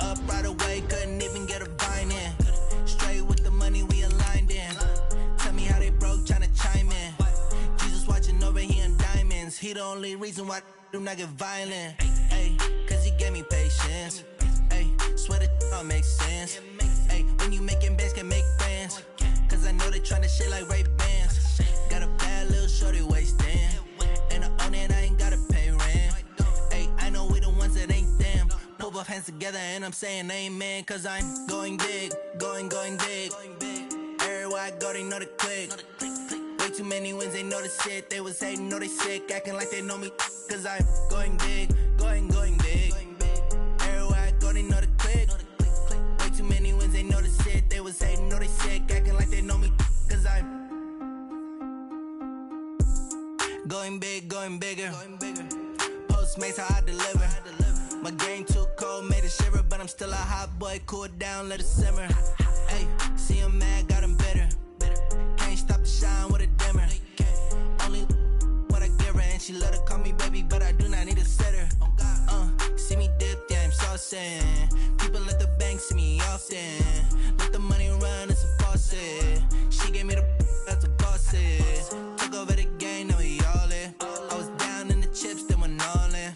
Up right away, couldn't even get a vine in. Straight with the money we aligned in. Tell me how they broke, tryna chime in. Jesus watching over, he in diamonds. He the only reason why I do not get violent. Ay, cause he gave me patience. Ay, swear that all makes sense. Ay, when you making bands, can make friends. Cause I know they tryna shit like Ray-Bans. Got a bad little shorty wasting. And I own it, I ain't gotta pay rent. Ay, I know we the ones that ain't them. Put both hands together and I'm saying amen. Cause I'm going big, going big. Everywhere I go, they know the click. Way too many wins, they know the shit. They was hating, know they sick, acting like they know me. Cause I'm going big, going big. Everywhere I go, they know the click. Way too many wins, they know the shit. They was hating, know they sick, acting like they know me. Cause I'm going big, going bigger. Postmates, how I deliver. My game too cold, made it shiver. But I'm still a hot boy, cool it down, let it simmer. Hey, see him mad, got him bitter. Can't stop the shine with a dimmer. Only what I give her, and she love to call me baby, but I do not need a sitter. See me dip, yeah, I'm saucing. People at the bank see me often. Let the money run, it's a faucet. She gave me the that's a boss is. Took over the game, now we all in. I was down in the chips, then went all in.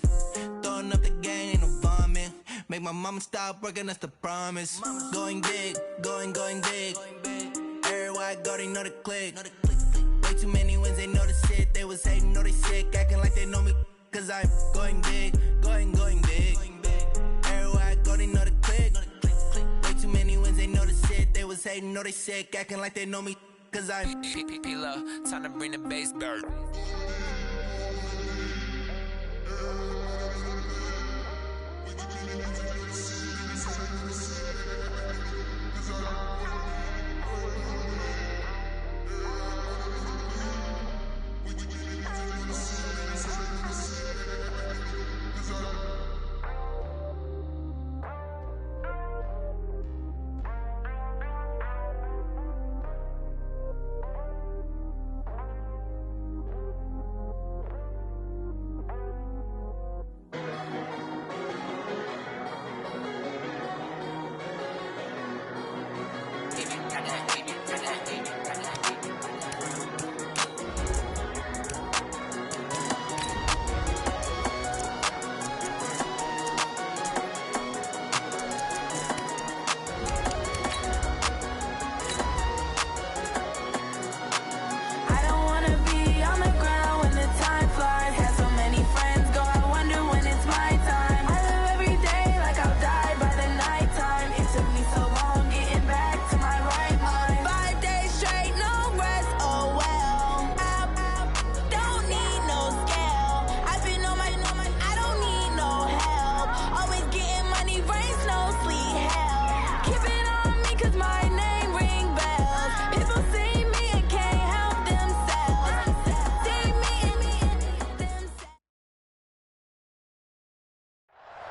Throwing up the game, ain't no vomit. Make my mama stop working, that's the promise. Going big, going big. Everywhere I go, they know the click. Way too many wins, they know the shit. They was hating, know they sick, acting like they know me. Cause I'm going big, going big. Everywhere I go, they know the click. Way too many wins, they know the shit. They was hating, know they sick, acting like they know me. Cause I'm P-Lo, time to bring the bass back.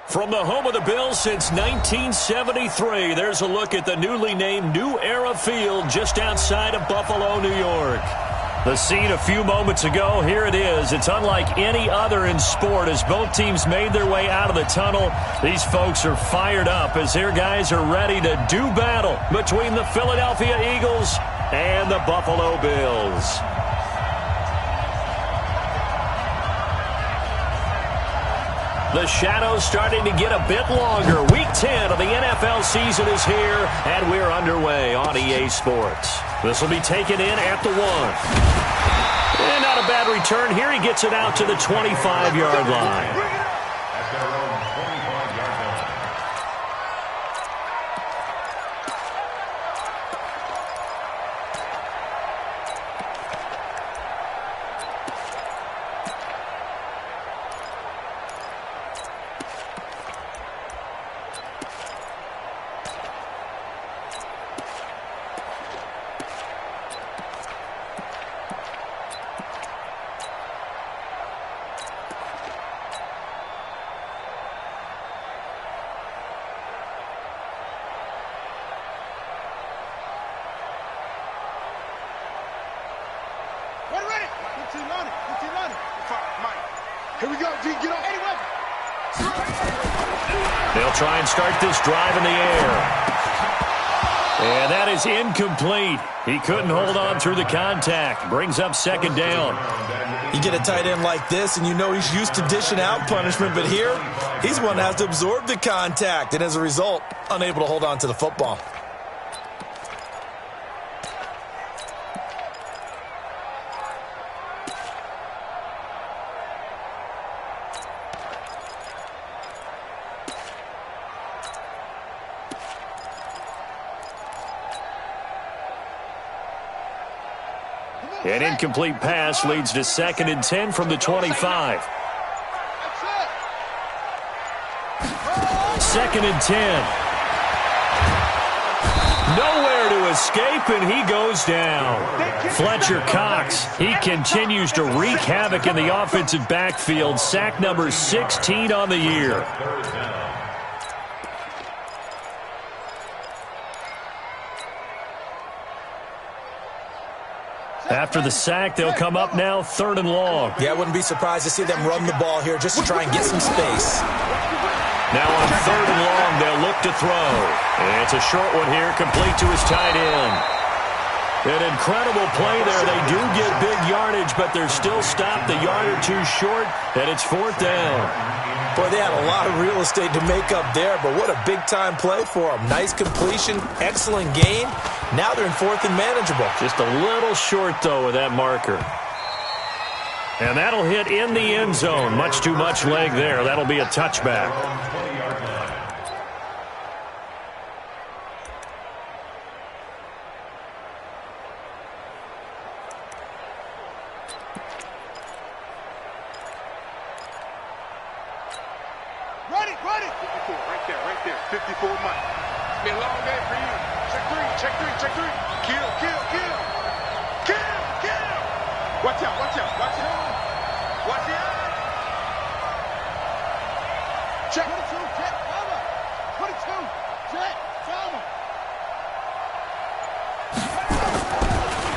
From the home of the Bills since 1973, there's a look at the newly named New Era Field just outside of Buffalo, New York. The scene a few moments ago, here it is. It's unlike any other in sport as both teams made their way out of the tunnel. These folks are fired up as their guys are ready to do battle between the Philadelphia Eagles and the Buffalo Bills. The shadow's starting to get a bit longer. Week 10 of the NFL season is here, and we're underway on EA Sports. This will be taken in at the 1. And not a bad return here. He gets it out to the 25-yard line. They'll try and start this drive in the air. And that is incomplete. He couldn't hold on through the contact. Brings up second down. You get a tight end like this, and you know he's used to dishing out punishment, but here, he's one that has to absorb the contact, and as a result, unable to hold on to the football. An incomplete pass leads to 2nd and 10 from the 25. 2nd and 10. Nowhere to escape, and he goes down. Fletcher Cox, he continues to wreak havoc in the offensive backfield. Sack number 16 on the year. After the sack, they'll come up now 3rd and long. Yeah, I wouldn't be surprised to see them run the ball here just to try and get some space. Now on 3rd and long, they'll look to throw. And it's a short one here, complete to his tight end. An incredible play there. They do get big yardage, but they're still stopped a yard or two short, and it's 4th down. Boy, they had a lot of real estate to make up there, but what a big-time play for them. Nice completion, excellent gain. Now they're in 4th and manageable. Just a little short, though, with that marker. And that'll hit in the end zone. Much too much leg there. That'll be a touchback. Ready. 54, right there. 54 Mike. It's been a long day for you. Check three. Kill. Watch out. Check. 22, check, cover. 22, check, cover.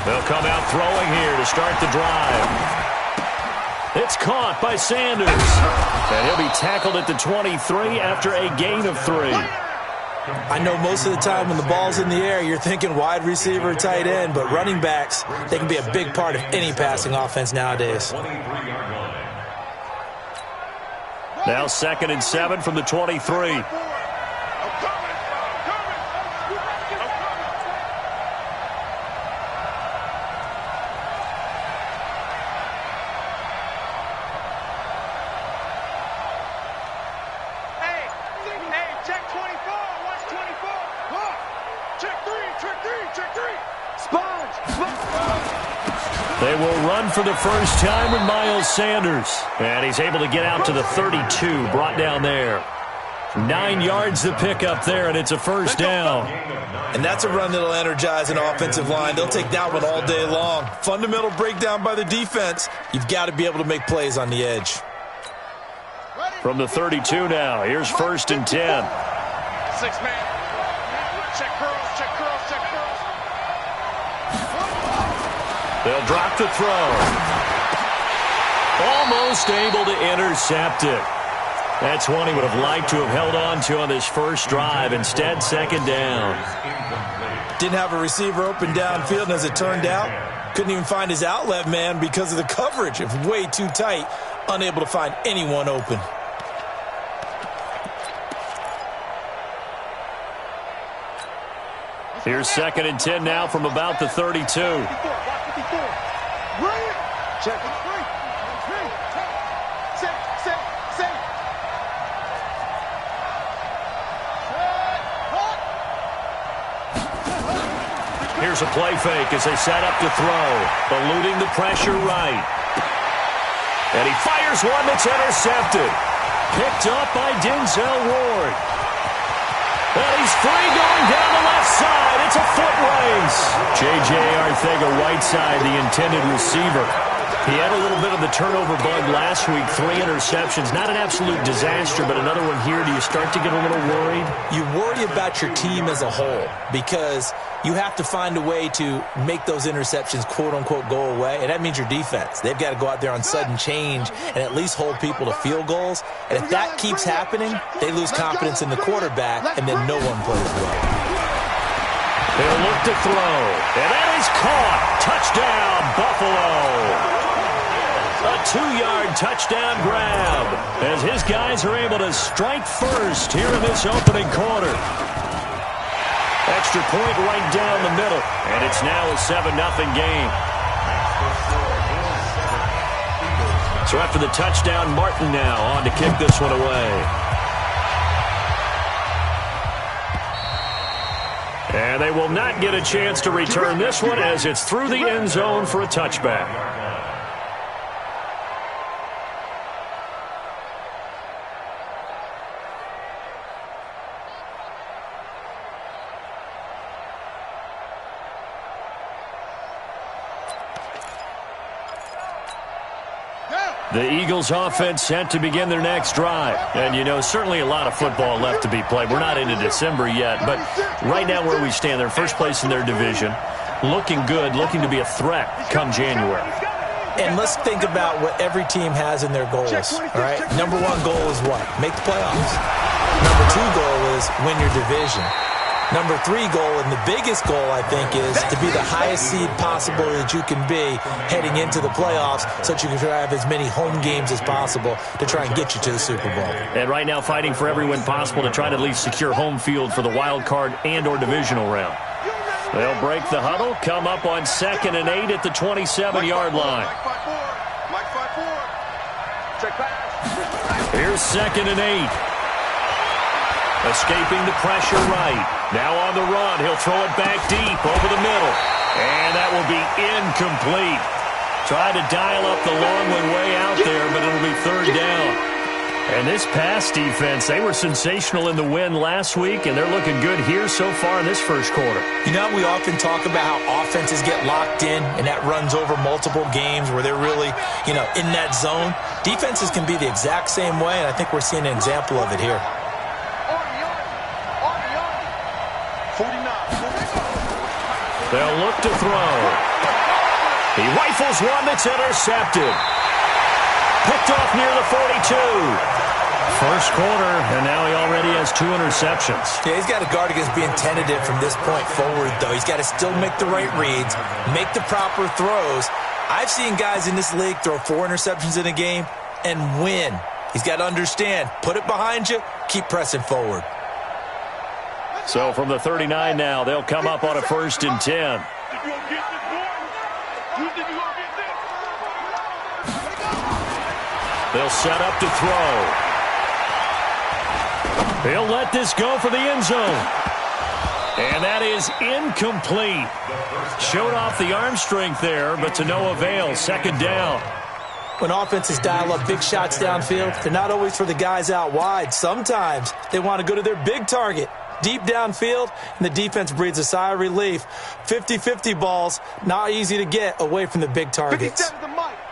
They'll come out throwing here to start the drive. It's caught by Sanders. And he'll be tackled at the 23 after a gain of 3. I know most of the time when the ball's in the air, you're thinking wide receiver, tight end, but running backs, they can be a big part of any passing offense nowadays. Now 2nd and 7 from the 23. They will run for the first time with Miles Sanders. And he's able to get out to the 32, brought down there. 9 yards to pick up there, and it's a 1st down. And that's a run that'll energize an offensive line. They'll take that one all day long. Fundamental breakdown by the defense. You've got to be able to make plays on the edge. From the 32 now, here's 1st and 10. 6-man. Check curls. They'll drop the throw. Almost able to intercept it. That's one he would have liked to have held on to on this first drive. Instead, 2nd down. Didn't have a receiver open downfield, and as it turned out, couldn't even find his outlet man because of the coverage. It was way too tight, unable to find anyone open. Here's 2nd and 10 now from about the 32. Check. Here's a play fake as they set up to throw. Eluding the pressure right. And he fires one that's intercepted. Picked up by Denzel Ward. And he's free going down the left side. It's a foot race. J.J. Arcega-Whiteside, the intended receiver. He had a little bit of the turnover bug last week. 3 interceptions. Not an absolute disaster, but another one here. Do you start to get a little worried? You worry be about your team as a whole, because you have to find a way to make those interceptions, quote-unquote, go away, and that means your defense. They've got to go out there on sudden change and at least hold people to field goals, and if that keeps happening, they lose confidence in the quarterback, and then no one plays well. They'll look to throw, and that is caught. Touchdown, Buffalo. A 2-yard touchdown grab as his guys are able to strike first here in this opening quarter. Extra point right down the middle, and it's now a 7-0 game. So after the touchdown, Martin now on to kick this one away. And they will not get a chance to return this one as it's through the end zone for a touchback. The Eagles offense set to begin their next drive. And, you know, certainly a lot of football left to be played. We're not into December yet, but right now where we stand, they're first place in their division, looking good, looking to be a threat come January. And let's think about what every team has in their goals, all right? Number 1 goal is what? Make the playoffs. Number 2 goal is win your division. Number 3 goal, and the biggest goal, I think, is to be the highest seed possible that you can be heading into the playoffs so that you can have as many home games as possible to try and get you to the Super Bowl. And right now fighting for every win possible to try to at least secure home field for the wild card and or divisional round. They'll break the huddle, come up on 2nd and 8 at the 27-yard line. Here's 2nd and 8. Escaping the pressure right. Now on the run. He'll throw it back deep over the middle. And that will be incomplete. Tried to dial up the long one way out there, but it'll be 3rd down. And this pass defense, they were sensational in the win last week, and they're looking good here so far in this first quarter. You know, we often talk about how offenses get locked in, and that runs over multiple games where they're really, you know, in that zone. Defenses can be the exact same way, and I think we're seeing an example of it here. They'll look to throw. He rifles one that's intercepted. Picked off near the 42. First quarter, and now he already has 2 interceptions. Yeah, he's got to guard against being tentative from this point forward, though. He's got to still make the right reads, make the proper throws. I've seen guys in this league throw 4 interceptions in a game and win. He's got to understand, put it behind you, keep pressing forward. So from the 39 now, they'll come up on a 1st and 10. They'll set up to throw. He'll let this go for the end zone. And that is incomplete. Showed off the arm strength there, but to no avail. 2nd down. When offenses dial up big shots downfield, they're not always for the guys out wide. Sometimes they want to go to their big target. Deep downfield, and the defense breathes a sigh of relief. 50-50 balls, not easy to get away from the big targets.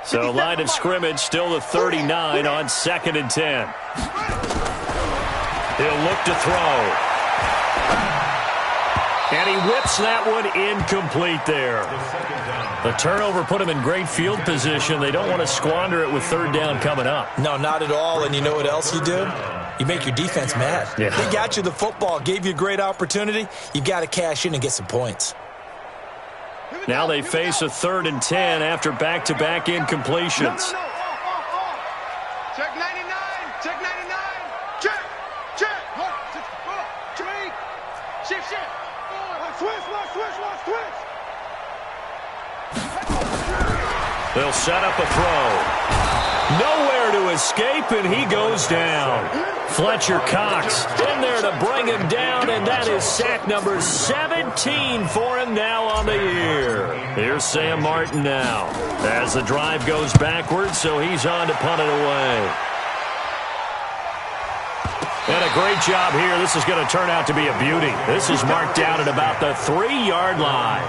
So line of scrimmage, still the 39 on 2nd and 10. He'll look to throw. And he whips that one incomplete there. The turnover put him in great field position. They don't want to squander it with 3rd down coming up. No, not at all. And you know what else you do? You make your defense mad. Yeah. They got you the football, gave you a great opportunity. You got to cash in and get some points. Now they face a 3rd and 10 after back-to-back incompletions. No. Check 99. Check 99. Check. Shift. Switch. They'll set up a throw. Nowhere to escape, and he goes down. Fletcher Cox in there to bring him down, and that is sack number 17 for him now on the year. Here's Sam Martin now as the drive goes backwards, so he's on to punt it away. And a great job here. This is going to turn out to be a beauty. This is marked down at about the 3-yard line.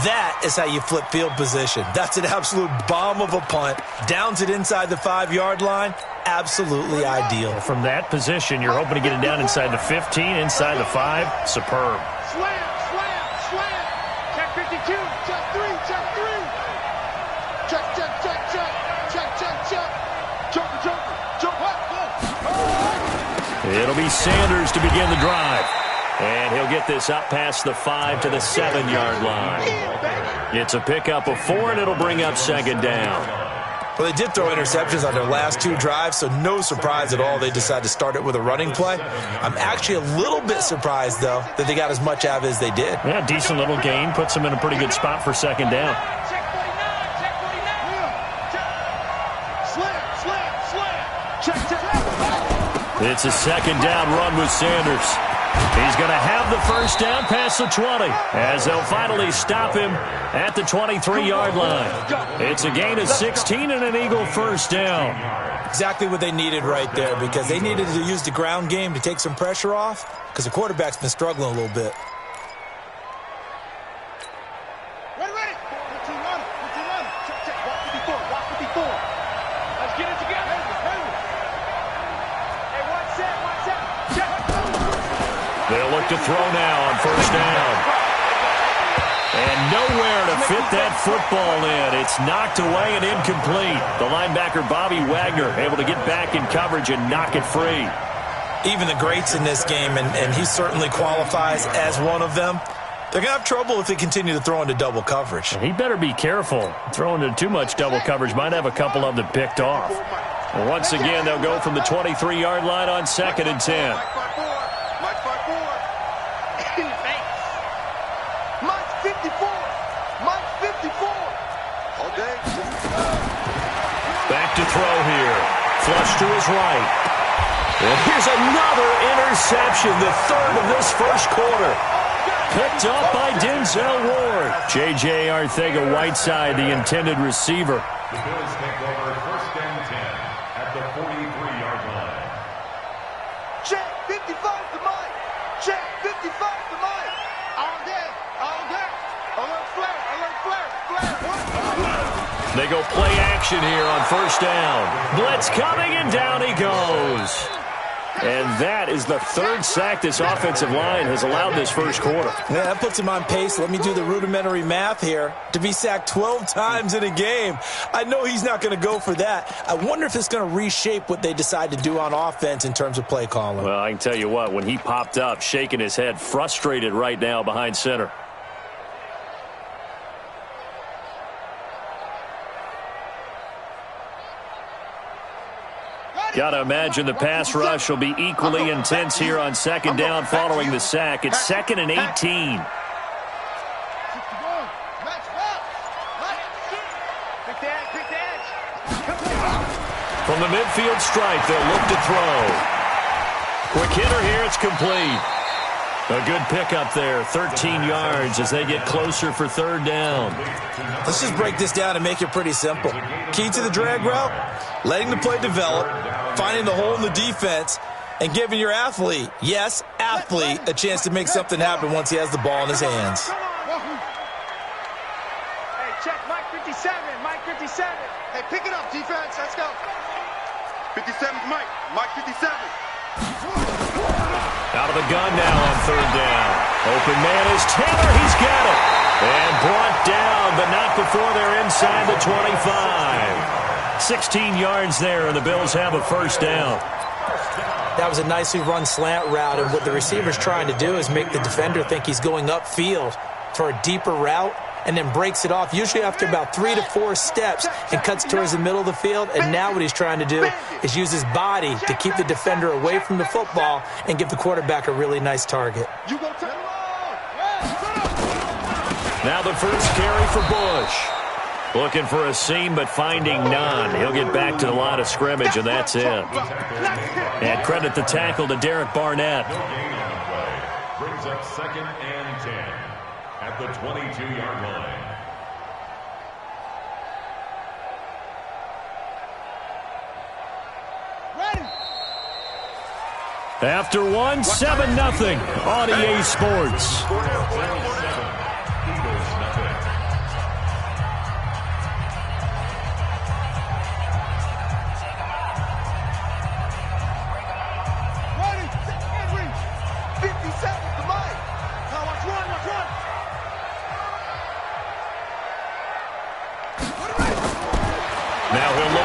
That is how you flip field position. That's an absolute bomb of a punt. Downs it inside the 5-yard line. Absolutely ideal. From that position, you're hoping to get it down inside the 15, inside the 5. Superb. Slam, slam, slam. Check 52. Check 3. Check 3. Check, check, check, check. Check, check, check. Joker, joker. Jump up. It'll be Sanders to begin the drive. And he'll get this up past the 5 to the 7-yard line. It's a pickup of 4, and it'll bring up second down. Well, they did throw interceptions on their last 2 drives, so no surprise at all they decided to start it with a running play. I'm actually a little bit surprised, though, that they got as much out of it as they did. Yeah, decent little gain. Puts them in a pretty good spot for second down. Check 49. Check 49. Slam, slam, slam. Check, check. It's a second down run with Sanders. He's going to have the first down past the 20 as they'll finally stop him at the 23-yard line. It's a gain of 16 and an Eagle first down. Exactly what they needed right there, because they needed to use the ground game to take some pressure off, because the quarterback's been struggling a little bit. Ready. 15 running. Check, check. Walk 54. Walk 54. Let's get it together. Hey, one set. Check. They'll look to throw now on first down. And nowhere to fit that football in. It's knocked away and incomplete. The linebacker, Bobby Wagner, able to get back in coverage and knock it free. Even the greats in this game, and he certainly qualifies as one of them, they're going to have trouble if they continue to throw into double coverage. He better be careful. Throwing into too much double coverage might have a couple of them picked off. And once again, they'll go from the 23-yard line on 2nd and 10. Back to throw here. Flush to his right. And here's another interception, the 3rd of this first quarter. Picked up by Denzel Ward. J.J. Arcega-Whiteside, the intended receiver. The Bills take over 1st and 10 at the 43-yard line. Check 55 to Mike. Check 55 to Mike. All day. Alert flare. They go play action here on first down. Blitz coming, and down he goes. And that is the 3rd sack this offensive line has allowed this first quarter. Yeah, that puts him on pace. Let me do the rudimentary math here. To be sacked 12 times in a game. I know he's not going to go for that. I wonder if it's going to reshape what they decide to do on offense in terms of play calling. Well, I can tell you what, when he popped up, shaking his head, frustrated right now behind center. Got to imagine the pass rush will be equally intense here on second down following the sack. It's 2nd and 18. From the midfield stripe, they'll look to throw. Quick hitter here, it's complete. A good pickup there, 13 yards as they get closer for 3rd down. Let's just break this down and make it pretty simple. Key to the drag route, letting the play develop, finding the hole in the defense, and giving your athlete, yes, athlete, a chance to make something happen once he has the ball in his hands. Hey, check Mike 57. Hey, pick it up, defense. Let's go. 57's Mike. Mike 57. Out of the gun now on 3rd down. Open man is Taylor. He's got it. And brought down, but not before they're inside the 25. 16 yards there, and the Bills have a first down. That was a nicely run slant route, and what the receiver's trying to do is make the defender think he's going upfield for a deeper route, and then breaks it off, usually after about 3 to 4 steps, and cuts towards the middle of the field. And now what he's trying to do is use his body to keep the defender away from the football and give the quarterback a really nice target. Now the first carry for Bush. Looking for a seam, but finding none. He'll get back to the line of scrimmage, and that's it. And credit the tackle to Derek Barnett. Brings up 2nd and 10 at the 22-yard line. After one, 7-0 on EA Sports. Eagles nothing.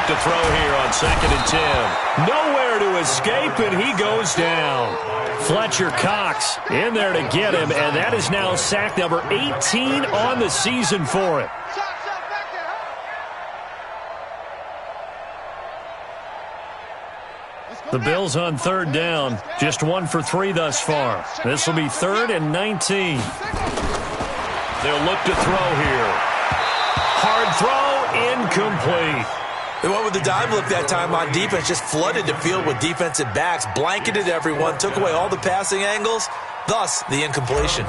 to throw here on 2nd and 10. Nowhere to escape, and he goes down. Fletcher Cox in there to get him, and that is now sack number 18 on the season for him. The Bills on 3rd down, just 1 for 3 thus far. This will be 3rd and 19. They'll look to throw here. Hard throw, incomplete. They went with the dime look that time on defense, just flooded the field with defensive backs, blanketed everyone, took away all the passing angles, thus the incompletion.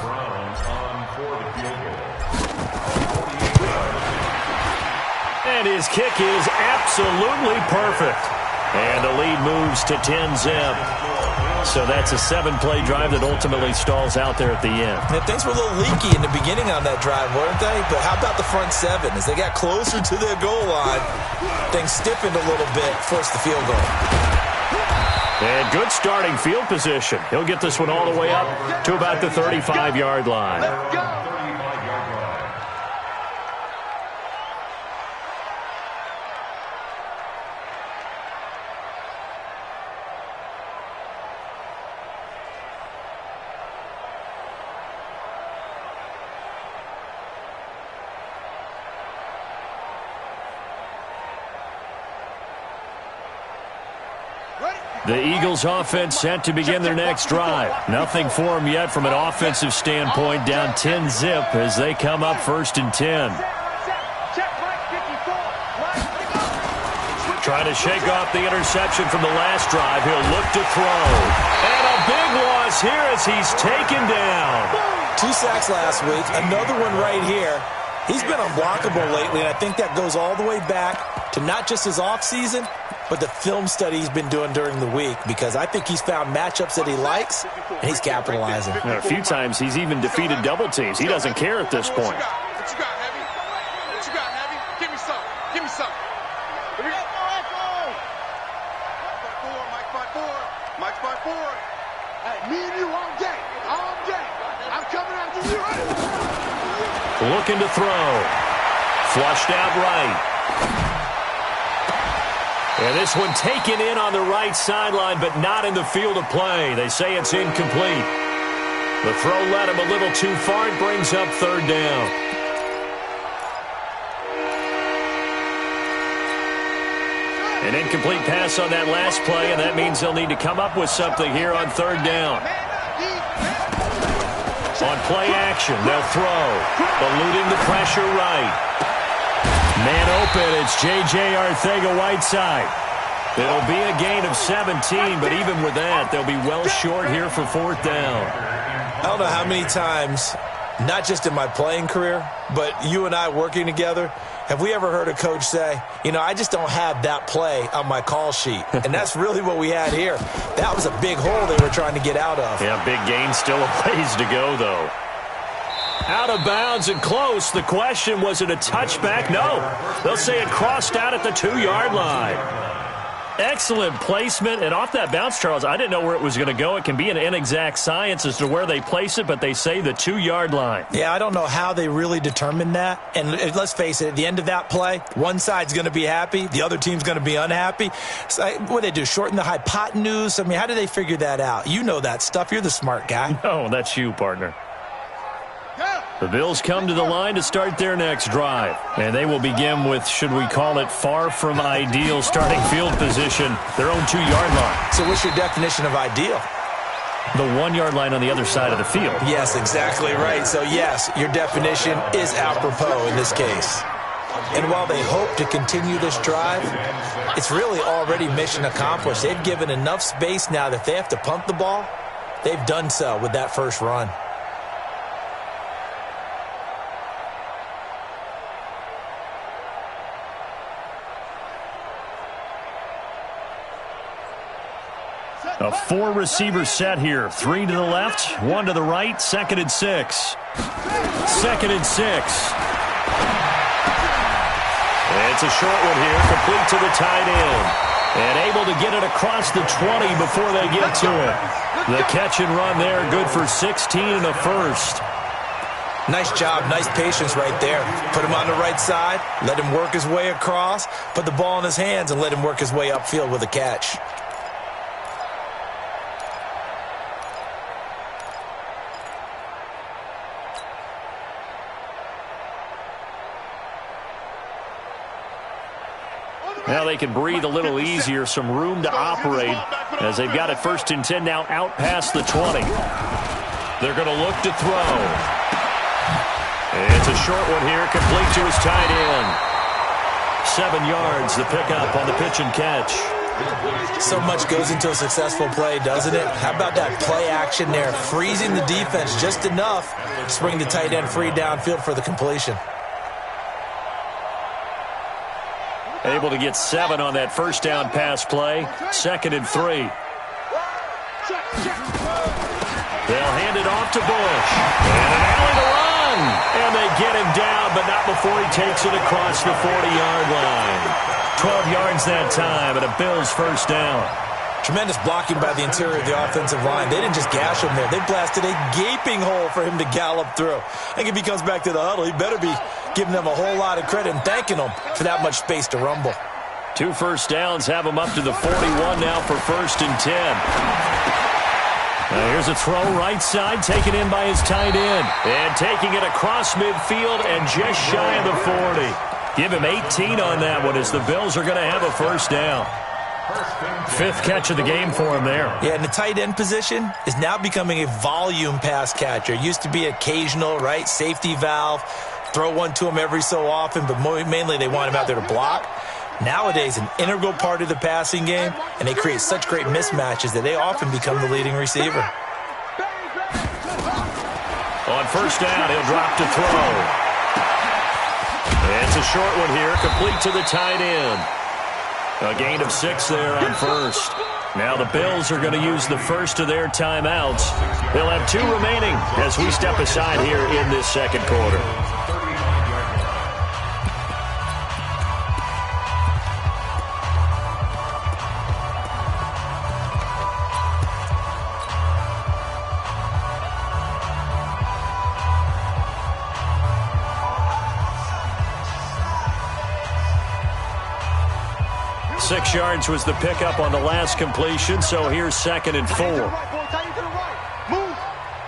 And his kick is absolutely perfect. And the lead moves to 10-zip. So that's a 7-play drive that ultimately stalls out there at the end. And things were a little leaky in the beginning on that drive, weren't they? But how about the front 7? As they got closer to their goal line, things stiffened a little bit, forced the field goal. And good starting field position. He'll get this one all the way up to about the 35-yard line. Let's go. The Eagles offense set to begin their next drive. Nothing for them yet from an offensive standpoint, down 10-zip as they come up 1st and 10. Trying to shake off the interception from the last drive. He'll look to throw. And a big loss here as he's taken down. 2 sacks last week, another one right here. He's been unblockable lately, and I think that goes all the way back to not just his offseason, but the film study he's been doing during the week, because I think he's found matchups that he likes, and he's capitalizing. A few times he's even defeated double teams. He doesn't care at this point. What you got, Heavy? What you got, Heavy? Give me some. Give me some. Mike by four. Hey, me and you all day. All day. I'm coming after you. Looking to throw. Flushed out right. And this one taken in on the right sideline, but not in the field of play. They say it's incomplete. The throw led him a little too far. It brings up 3rd down. An incomplete pass on that last play, and that means they'll need to come up with something here on 3rd down. On play action, they'll throw. Eluding the pressure right. Man open, it's J.J. Arcega-Whiteside. It'll be a gain of 17, but even with that, they'll be well short here for 4th down. I don't know how many times, not just in my playing career, but you and I working together, have we ever heard a coach say, you know, I just don't have that play on my call sheet. And that's really what we had here. That was a big hole they were trying to get out of. Yeah, big gain, still a ways to go, though. Out of bounds and close. The question, was it a touchback? No. They'll say it crossed out at the 2-yard line. Excellent placement. And off that bounce, Charles, I didn't know where it was going to go. It can be an inexact science as to where they place it, but they say the 2-yard line. Yeah, I don't know how they really determined that. And let's face it, at the end of that play, one side's going to be happy, the other team's going to be unhappy. So what do they do, shorten the hypotenuse? I mean, how do they figure that out? You know that stuff. You're the smart guy. No, that's you, partner. The Bills come to the line to start their next drive. And they will begin with, should we call it, far from ideal starting field position, their own 2-yard line. So what's your definition of ideal? The 1-yard line on the other side of the field. Yes, exactly right. So, yes, your definition is apropos in this case. And while they hope to continue this drive, it's really already mission accomplished. They've given enough space now that if they have to punt the ball, they've done so with that first run. A 4-receiver set here. 3 to the left, 1 to the right, 2nd and 6. 2nd and 6. It's a short one here, complete to the tight end. And able to get it across the 20 before they get to it. The catch and run there, good for 16 and a first. Nice job, nice patience right there. Put him on the right side, let him work his way across, put the ball in his hands, and let him work his way upfield with a catch. Now they can breathe a little easier, some room to operate as they've got it 1st and 10 now out past the 20. They're going to look to throw. It's a short one here, complete to his tight end. 7 yards, the pickup on the pitch and catch. So much goes into a successful play, doesn't it? How about that play action there, freezing the defense just enough to bring the tight end free downfield for the completion. Able to get 7 on that 1st down pass play. 2nd and 3. They'll hand it off to Bush. And an alley to run. And they get him down, but not before he takes it across the 40-yard line. 12 yards that time, and a Bills 1st down. Tremendous blocking by the interior of the offensive line. They didn't just gash him there. They blasted a gaping hole for him to gallop through. I think if he comes back to the huddle, he better be giving them a whole lot of credit and thanking them for that much space to rumble. 2 first downs have him up to the 41 now for 1st and 10. Now here's a throw right side, taken in by his tight end. And taking it across midfield and just shy of the 40. Give him 18 on that one as the Bills are going to have a 1st down. 5th catch of the game for him there. Yeah, and the tight end position is now becoming a volume pass catcher. Used to be occasional, right? Safety valve. Throw one to him every so often, but mainly they want him out there to block. Nowadays, an integral part of the passing game, and they create such great mismatches that they often become the leading receiver. On 1st down, he'll drop to throw. It's a short one here, complete to the tight end. A gain of 6 there on 1st. Now the Bills are going to use the first of their timeouts. They'll have 2 remaining as we step aside here in this 2nd quarter. Six yards was the pickup on the last completion, so here's 2nd and 4. Move.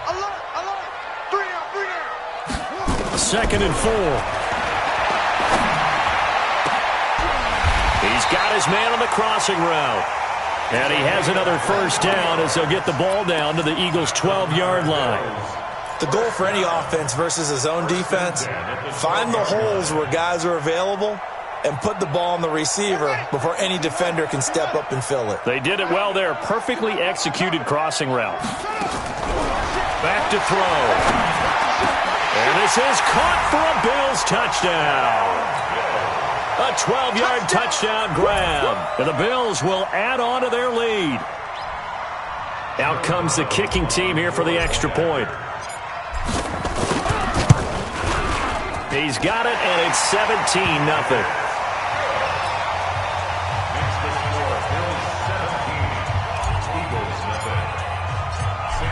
Alert. 3 out. 2nd and 4. He's got his man on the crossing route. And he has another 1st down as they'll get the ball down to the Eagles' 12-yard line. The goal for any offense versus a zone defense, find the holes where guys are available and put the ball on the receiver before any defender can step up and fill it. They did it well there. Perfectly executed crossing route. Back to throw. And this is caught for a Bills touchdown. A 12-yard touchdown grab. And the Bills will add on to their lead. Out comes the kicking team here for the extra point. He's got it, and it's 17-0.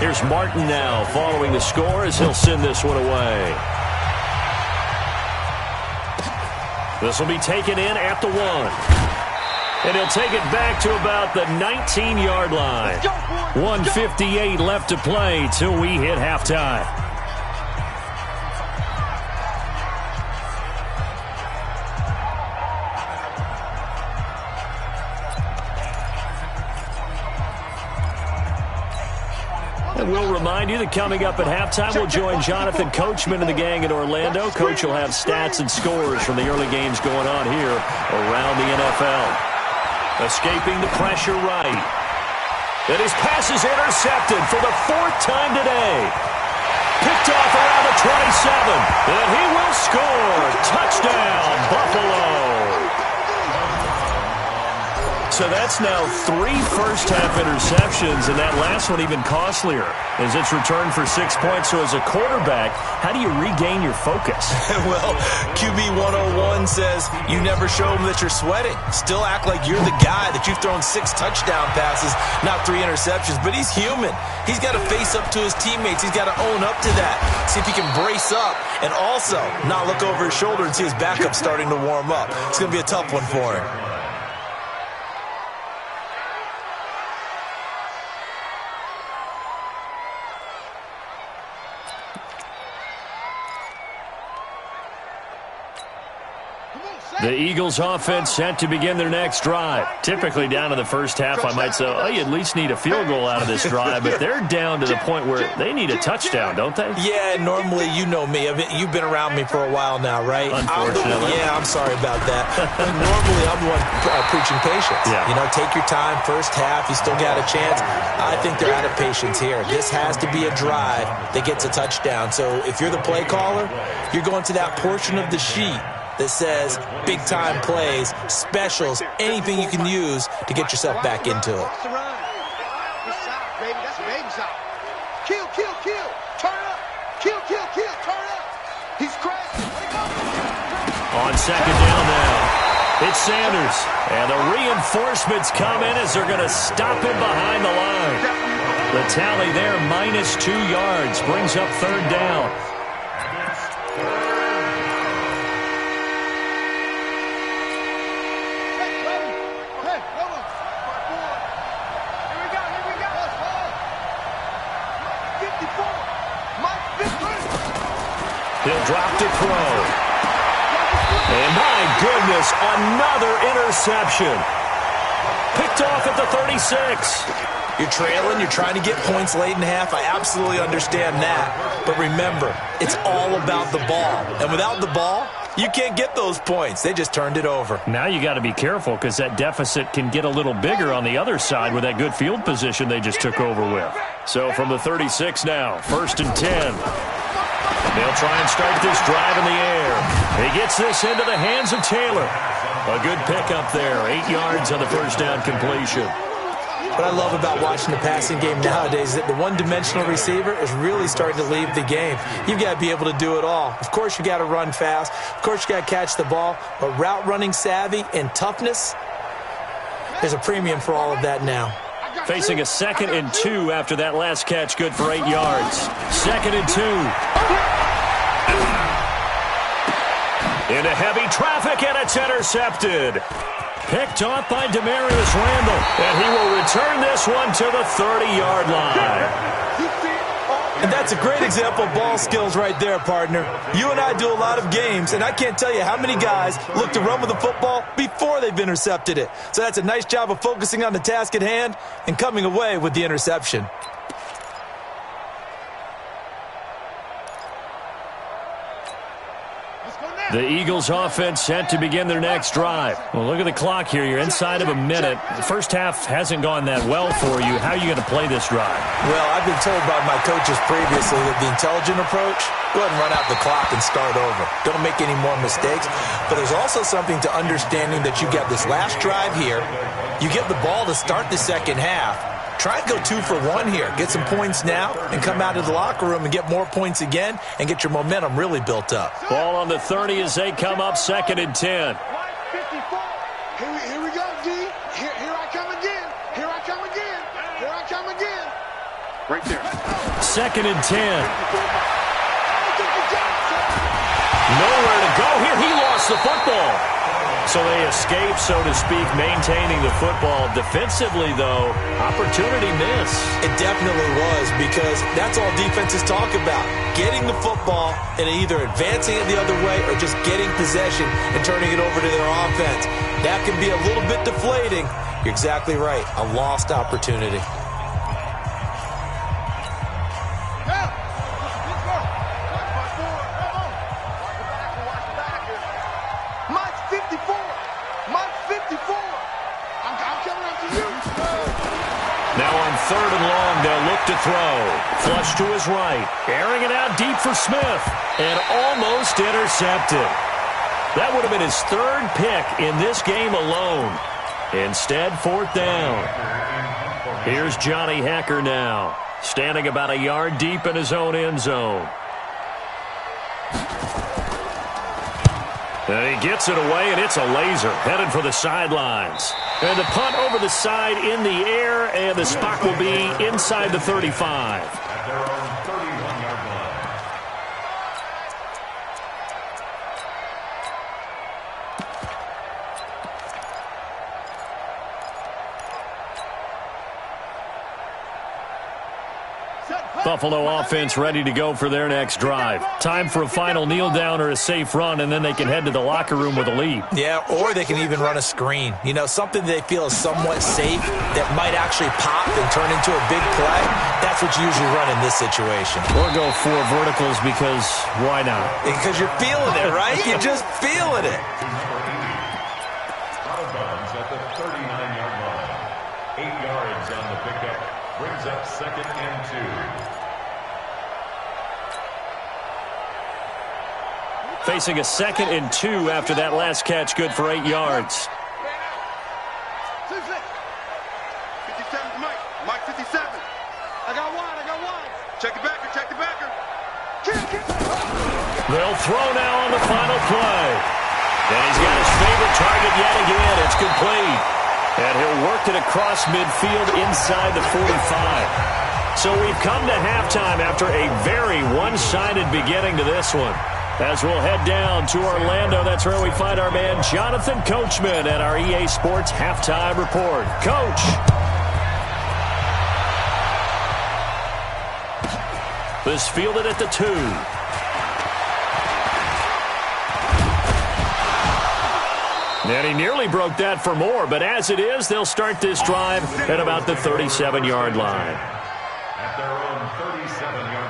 Here's Martin now following the score as he'll send this one away. This will be taken in at the 1. And he'll take it back to about the 19-yard line. 1:58 left to play till we hit halftime. And we'll remind you that coming up at halftime, we'll join Jonathan Coachman and the gang in Orlando. Coach will have stats and scores from the early games going on here around the NFL. Escaping the pressure right. And his pass is intercepted for the 4th time today. Picked off around the 27. And he will score. Touchdown, Buffalo. So that's now 3 first-half interceptions, and that last one even costlier as it's returned for 6 points. So as a quarterback, how do you regain your focus? Well, QB 101 says you never show them that you're sweating. Still act like you're the guy, that you've thrown 6 touchdown passes, not 3 interceptions. But he's human. He's got to face up to his teammates. He's got to own up to that. See if he can brace up and also not look over his shoulder and see his backup starting to warm up. It's going to be a tough one for him. The Eagles offense set to begin their next drive. Typically down to the first half, I might say, oh, you at least need a field goal out of this drive, but they're down to the point where they need a touchdown, don't they? Yeah, normally, you know me. You've been around me for a while now, right? Unfortunately. I'm sorry about that. Normally, I'm the one preaching patience. Yeah. You know, take your time. First half, you still got a chance. I think they're out of patience here. This has to be a drive that gets a touchdown. So if you're the play caller, you're going to that portion of the sheet that says big-time plays, specials, anything you can use to get yourself back into it. Kill, kill, kill. Turn up. Kill, kill, kill. Turn up. He's crashing. On second down now, it's Sanders. And the reinforcements come in as they're going to stop him behind the line. The tally there, -2 yards, brings up third down. He'll drop to throw. And my goodness, another interception. Picked off at the 36. You're trailing, you're trying to get points late in half. I absolutely understand that. But remember, it's all about the ball. And without the ball, you can't get those points. They just turned it over. Now you got to be careful because that deficit can get a little bigger on the other side with that good field position they just took over with. So from the 36 now, 1st and 10. They'll try and start this drive in the air. He gets this into the hands of Taylor. A good pickup there, 8 yards on the first down completion. What I love about watching the passing game nowadays is that the one-dimensional receiver is really starting to leave the game. You've got to be able to do it all. Of course, you got to run fast. Of course, you got to catch the ball. But route running savvy and toughness, there's a premium for all of that now. Facing a 2nd and 2 after that last catch, good for 8 yards. 2nd and 2. Into heavy traffic, and it's intercepted. Picked off by Demarius Randall, and he will return this one to the 30-yard line. And that's a great example of ball skills right there, partner. You and I do a lot of games, and I can't tell you how many guys look to run with the football before they've intercepted it. So that's a nice job of focusing on the task at hand and coming away with the interception. The Eagles offense set to begin their next drive. Well, look at the clock here. You're inside of a minute. The first half hasn't gone that well for you. How are you going to play this drive? Well, I've been told by my coaches previously that the intelligent approach, go ahead and run out the clock and start over. Don't make any more mistakes. But there's also something to understanding that you get this last drive here. You get the ball to start the second half. Try and go 2 for 1 here. Get some points now and come out of the locker room and get more points again and get your momentum really built up. Ball on the 30 as they come up 2nd and 10. Here we go, D. Here I come again. Here I come again. Here I come again. Right there. 2nd and 10. Nowhere to go here. He lost the football. So they escape, so to speak, maintaining the football. Defensively, though, opportunity miss. It definitely was, because that's all defenses talk about. Getting the football and either advancing it the other way or just getting possession and turning it over to their offense. That can be a little bit deflating. You're exactly right. A lost opportunity. Now on 3rd and long, they'll look to throw. Flush to his right. Airing it out deep for Smith. And almost intercepted. That would have been his 3rd pick in this game alone. Instead, 4th down. Here's Johnny Hekker now, standing about a yard deep in his own end zone. And he gets it away, and it's a laser headed for the sidelines. And the punt over the side in the air, and the spot will be inside the 35. At their own 31-yard line. Buffalo offense ready to go for their next drive. Time for a final kneel down or a safe run, and then they can head to the locker room with a lead. Yeah, or they can even run a screen. You know, something they feel is somewhat safe that might actually pop and turn into a big play. That's what you usually run in this situation. Or go 4 verticals because why not? Because you're feeling it, right? You're just feeling it. Out of bounds at the 39-yard line. 8 yards on the pickup. Brings up 2nd and 2. Facing a 2nd and 2 after that last catch, good for 8 yards. 57, Mike. Mike 57. I got wide. Check the backer. They'll throw now on the final play. And he's got his favorite target yet again. It's complete. And he'll work it across midfield inside the 45. So we've come to halftime after a very one-sided beginning to this one. As we'll head down to Orlando, that's where we find our man Jonathan Coachman at our EA Sports Halftime Report. Coach. This fielded at the 2. And he nearly broke that for more, but as it is, they'll start this drive at about the 37-yard line. At their own 37-yard line.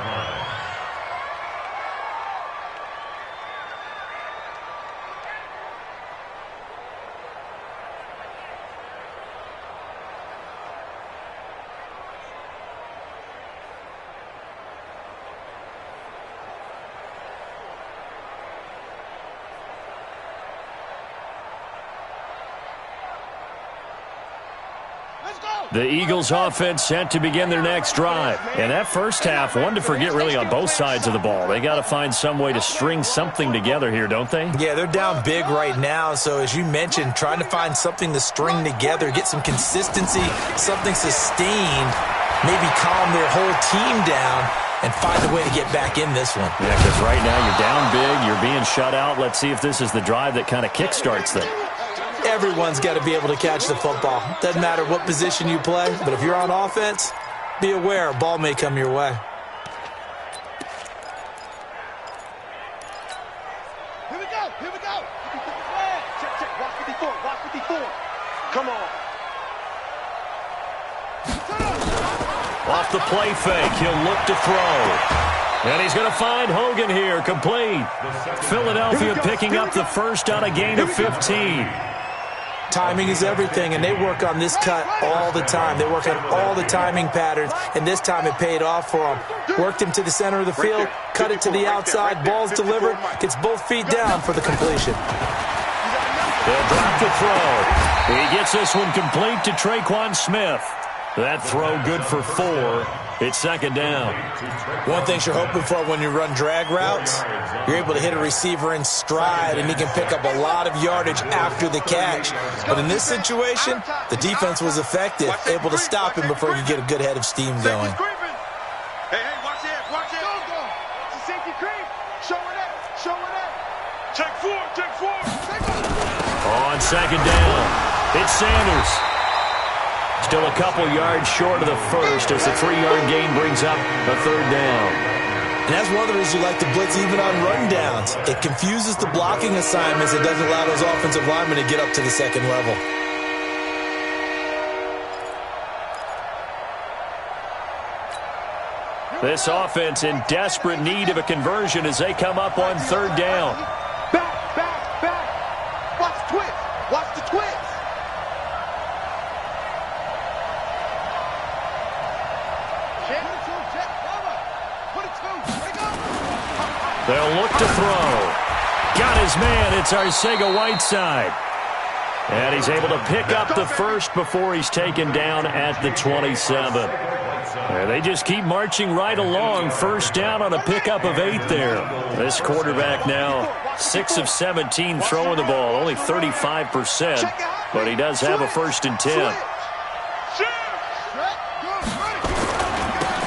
The Eagles offense set to begin their next drive. And that first half, one to forget really on both sides of the ball. They got to find some way to string something together here, don't they? Yeah, they're down big right now. So as you mentioned, trying to find something to string together, get some consistency, something sustained, maybe calm their whole team down and find a way to get back in this one. Yeah, because right now you're down big, you're being shut out. Let's see if this is the drive that kind of kickstarts them. Everyone's got to be able to catch the football. Doesn't matter what position you play, but if you're on offense, be aware a ball may come your way. Here we go. Check. Watch 54. Come on. Off the play fake, he'll look to throw. And he's going to find Hogan here, complete. Philadelphia picking up the first on a gain of 15. Timing is everything, and they work on this cut all the time. They work on all the timing patterns, and this time it paid off for them. Worked him to the center of the field, cut it to the outside, ball's delivered, gets both feet down for the completion. They'll drop the throw. He gets this one complete to Traquan Smith. That throw good for 4. It's second down. One thing you're hoping for when you run drag routes, you're able to hit a receiver in stride, and he can pick up a lot of yardage after the catch. But in this situation, the defense was effective, able to stop him before he could get a good head of steam going. Hey, watch it. It's a safety creep. Show it. Check 4. On second down, it's Sanders. Still a couple yards short of the first as the 3-yard gain brings up a third down. And that's one of the reasons you like to blitz even on rundowns. It confuses the blocking assignments. It doesn't allow those offensive linemen to get up to the second level. This offense in desperate need of a conversion as they come up on third down. Back. Watch the twist. They'll look to throw. Got his man. It's Arcega-Whiteside. And he's able to pick up the first before he's taken down at the 27. And they just keep marching right along. First down on a pickup of 8 there. This quarterback now 6 of 17 throwing the ball, only 35%, but he does have a 1st and 10.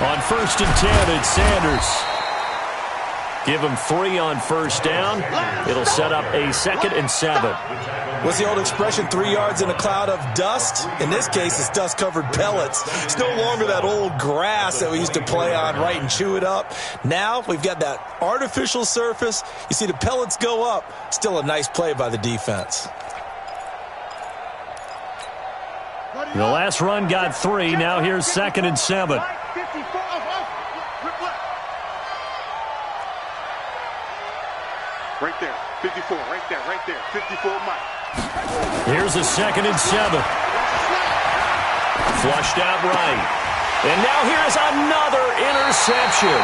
On 1st and 10, it's Sanders. Give him 3 on first down. It'll set up a 2nd and 7. What's the old expression, 3 yards in a cloud of dust? In this case, it's dust-covered pellets. It's no longer that old grass that we used to play on, right, and chew it up. Now we've got that artificial surface. You see the pellets go up. Still a nice play by the defense. The last run got 3. Now here's 2nd and 7. Right there, 54, right there, 54 Mike. Here's a 2nd and 7. Flushed out right. And now here's another interception.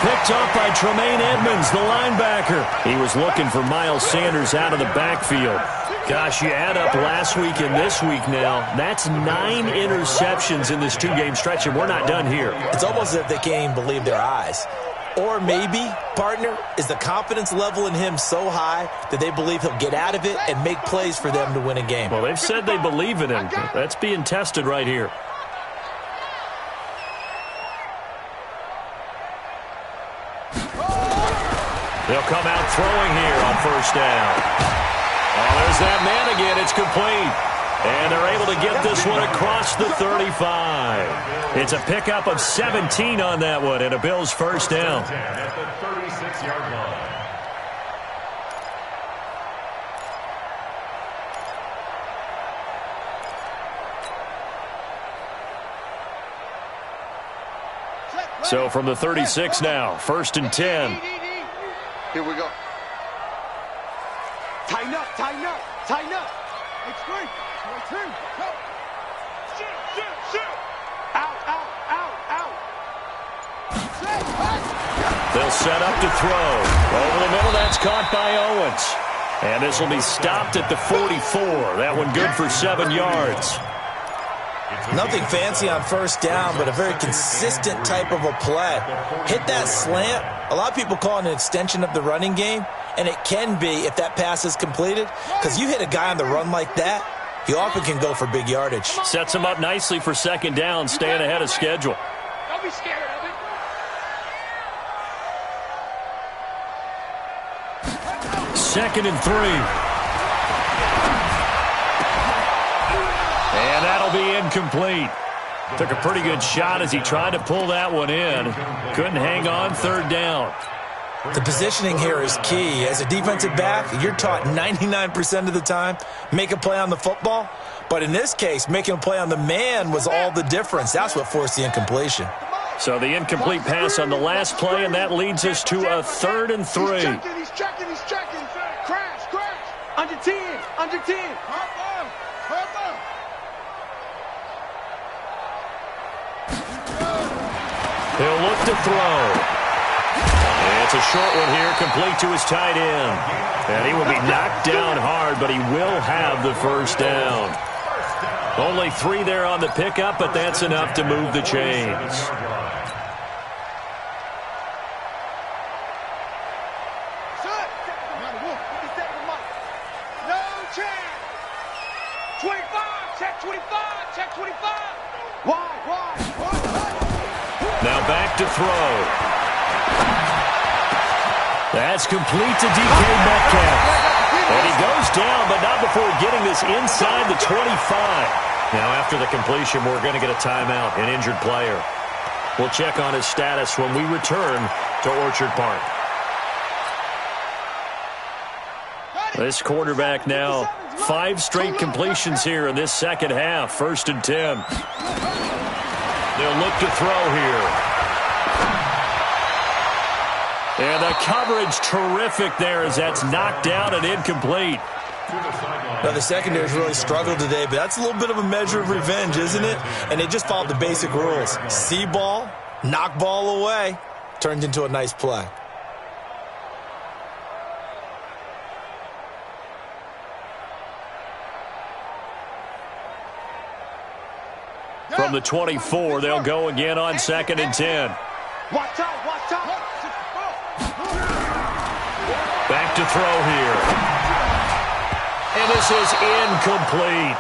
Picked up by Tremaine Edmonds, the linebacker. He was looking for Miles Sanders out of the backfield. Gosh, you add up last week and this week now, that's 9 interceptions in this 2-game stretch, and we're not done here. It's almost as if they can't even believe their eyes. Or maybe, partner, is the confidence level in him so high that they believe he'll get out of it and make plays for them to win a game. Well, they've said they believe in him. That's being tested right here. They'll come out throwing here on first down. Oh, there's that man again. It's complete. And they're able to get this one across the 35. It's a pickup of 17 on that one, and a Bills first down. At the 36-yard line. So from the 36 now, 1st and 10. Here we go. Tighten up, tighten up, tighten up. Extreme. Out, out, out, out. They'll set up to throw. Over the middle, that's caught by Owens. And this will be stopped at the 44. That one good for 7 yards. Nothing fancy on first down, but a very consistent type of a play. Hit that slant. A lot of people call it an extension of the running game, and it can be if that pass is completed, because you hit a guy on the run like that, he often can go for big yardage. Sets him up nicely for 2nd down, staying ahead of schedule. Don't be scared of it. 2nd and 3. And that'll be incomplete. Took a pretty good shot as he tried to pull that one in. Couldn't hang on 3rd down. The positioning here is key. As a defensive back, you're taught 99% of the time, make a play on the football. But in this case, making a play on the man was all the difference. That's what forced the incompletion. So the incomplete pass on the last play, and that leads us to a 3rd and 3. He's checking. Crash. Under 10, under 10. He'll look to throw. It's a short one here, complete to his tight end. And he will be knocked down hard, but he will have the first down. Only 3 there on the pickup, but that's enough to move the chains. No chance. 25, check 25. Wide. Now back to throw. That's complete to DK Metcalf. And he goes down, but not before getting this inside the 25. Now after the completion, we're going to get a timeout, an injured player. We'll check on his status when we return to Orchard Park. This quarterback now 5 straight completions here in this second half. 1st and 10. They'll look to throw here. And the coverage terrific there as that's knocked down and incomplete. Now, the secondary's really struggled today, but that's a little bit of a measure of revenge, isn't it? And they just followed the basic rules. See ball, knock ball away, turned into a nice play. From the 24, they'll go again on 2nd and 10. Watch out, watch out. Back to throw here. And this is incomplete.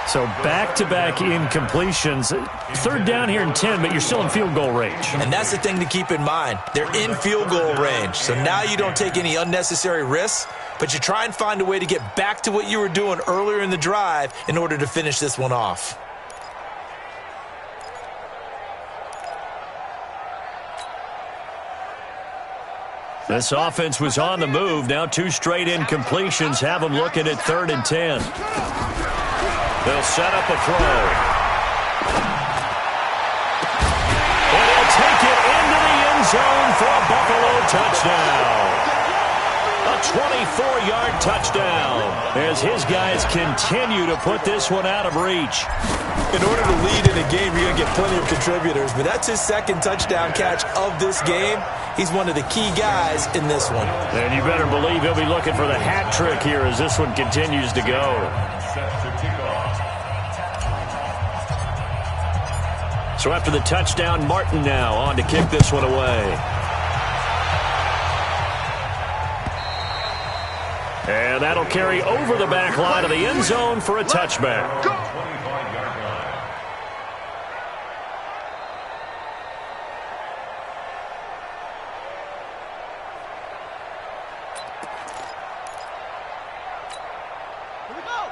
So back-to-back incompletions. 3rd down here and 10, but you're still in field goal range. And that's the thing to keep in mind. They're in field goal range. So now you don't take any unnecessary risks, but you try and find a way to get back to what you were doing earlier in the drive in order to finish this one off. This offense was on the move. Now 2 straight incompletions have them looking at 3rd and 10. They'll set up a throw. And they'll take it into the end zone for a Buffalo touchdown. A 24-yard touchdown as his guys continue to put this one out of reach. In order to lead in a game, you're going to get plenty of contributors, but that's his 2nd touchdown catch of this game. He's one of the key guys in this one. And you better believe he'll be looking for the hat trick here as this one continues to go. So after the touchdown, Martin now on to kick this one away. And that'll carry over the back line of the end zone for a touchback.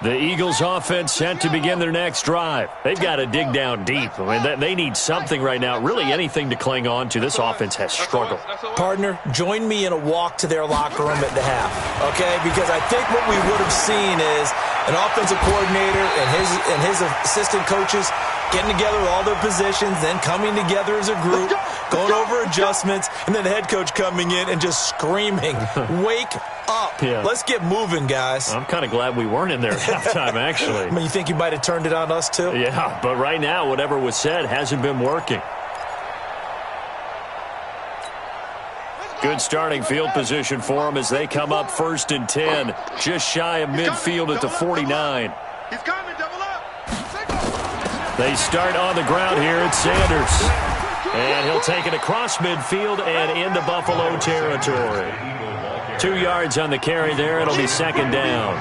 The Eagles offense set to begin their next drive. They've got to dig down deep. I mean, they need something right now, really anything to cling on to. This offense has struggled. Partner, join me in a walk to their locker room at the half, okay? Because I think what we would have seen is an offensive coordinator and his assistant coaches getting together with all their positions, then coming together as a group, going over adjustments, and then the head coach coming in and just screaming, wake up. Yeah. Let's get moving, guys. I'm kind of glad we weren't in there at halftime, actually. I mean, you think you might have turned it on us, too? Yeah, but right now, whatever was said hasn't been working. Good starting field position for them as they come up 1st and 10, just shy of midfield at the 49. He's coming, double up. They start on the ground here at Sanders. And he'll take it across midfield and into Buffalo territory. 2 yards on the carry there. It'll be 2nd down.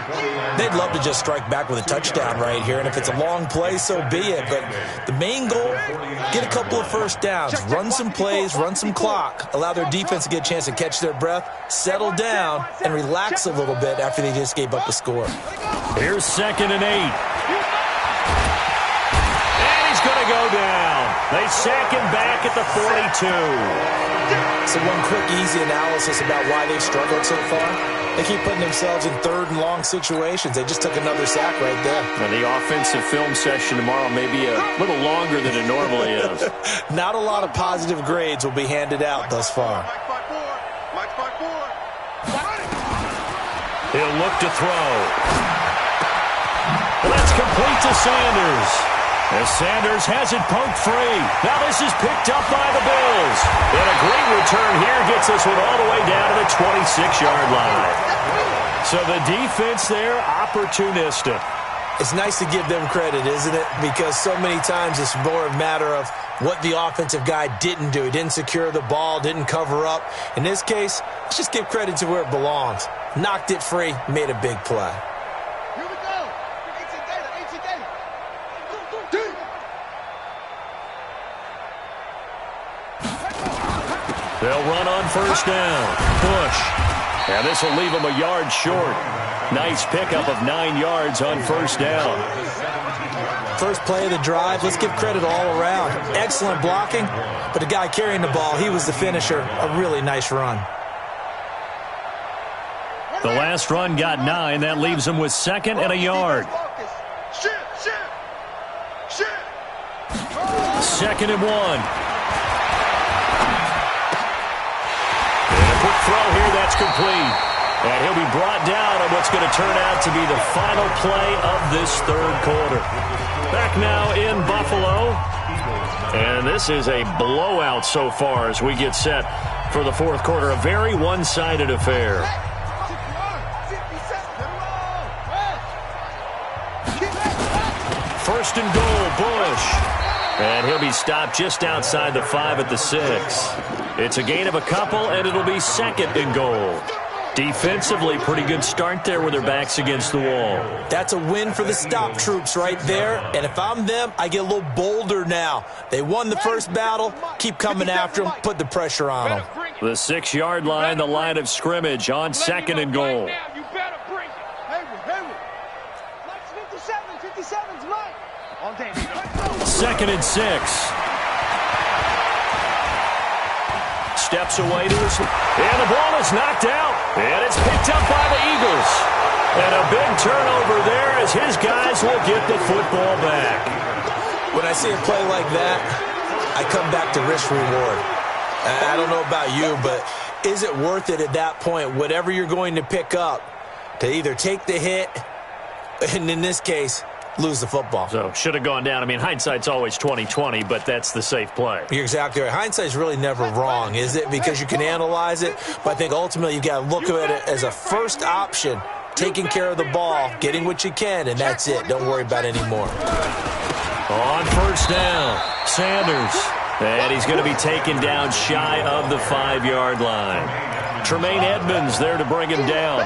They'd love to just strike back with a touchdown right here, and if it's a long play, so be it. But the main goal, get a couple of 1st downs, run some plays, run some clock, allow their defense to get a chance to catch their breath, settle down, and relax a little bit after they just gave up a score. Here's 2nd and 8. And he's going to go down. They sack him back at the 42. So one quick, easy analysis about why they've struggled so far. They keep putting themselves in 3rd and long situations. They just took another sack right there. Now, the offensive film session tomorrow may be a little longer than it normally is. Not a lot of positive grades will be handed out thus far. He'll look to throw. And that's complete to Sanders. As Sanders has it poked free. Now this is picked up by the Bills. And a great return here gets this one all the way down to the 26-yard line. So the defense there, opportunistic. It's nice to give them credit, isn't it? Because so many times it's more a matter of what the offensive guy didn't do. He didn't secure the ball, didn't cover up. In this case, let's just give credit to where it belongs. Knocked it free, made a big play. They'll run on 1st down. Bush. And this will leave them a yard short. Nice pickup of 9 yards on 1st down. First play of the drive, let's give credit all around. Excellent blocking, but the guy carrying the ball, he was the finisher. A really nice run. The last run got 9. That leaves them with 2nd and a yard. 2nd and 1. Quick throw here, that's complete. And he'll be brought down on what's going to turn out to be the final play of this 3rd quarter. Back now in Buffalo. And this is a blowout so far as we get set for the 4th quarter. A very one-sided affair. 1st and goal, Bush. And he'll be stopped just outside the 5 at the 6. It's a gain of a couple, and it'll be 2nd and goal. Defensively, pretty good start there with their backs against the wall. That's a win for the stop troops right there. And if I'm them, I get a little bolder now. They won the first battle. Keep coming after them. Put the pressure on them. The 6-yard line, the line of scrimmage on 2nd and goal. You better bring it. Hayward. Mike's 57's Mike. On day. 2nd and 6. Steps away to his... And the ball is knocked out. And it's picked up by the Eagles. And a big turnover there as his guys will get the football back. When I see a play like that, I come back to risk-reward. I don't know about you, but is it worth it at that point, whatever you're going to pick up, to either take the hit, and in this case, lose the football? So, should have gone down. I mean, hindsight's always 20/20, but that's the safe play. You're exactly right. Hindsight's really never wrong, is it? Because you can analyze it, but I think ultimately you got to look at it as a first option, taking care of the ball, getting what you can, and that's it. Don't worry about it anymore. On first down, Sanders. And he's going to be taken down shy of the 5-yard line. Tremaine Edmonds there to bring him down.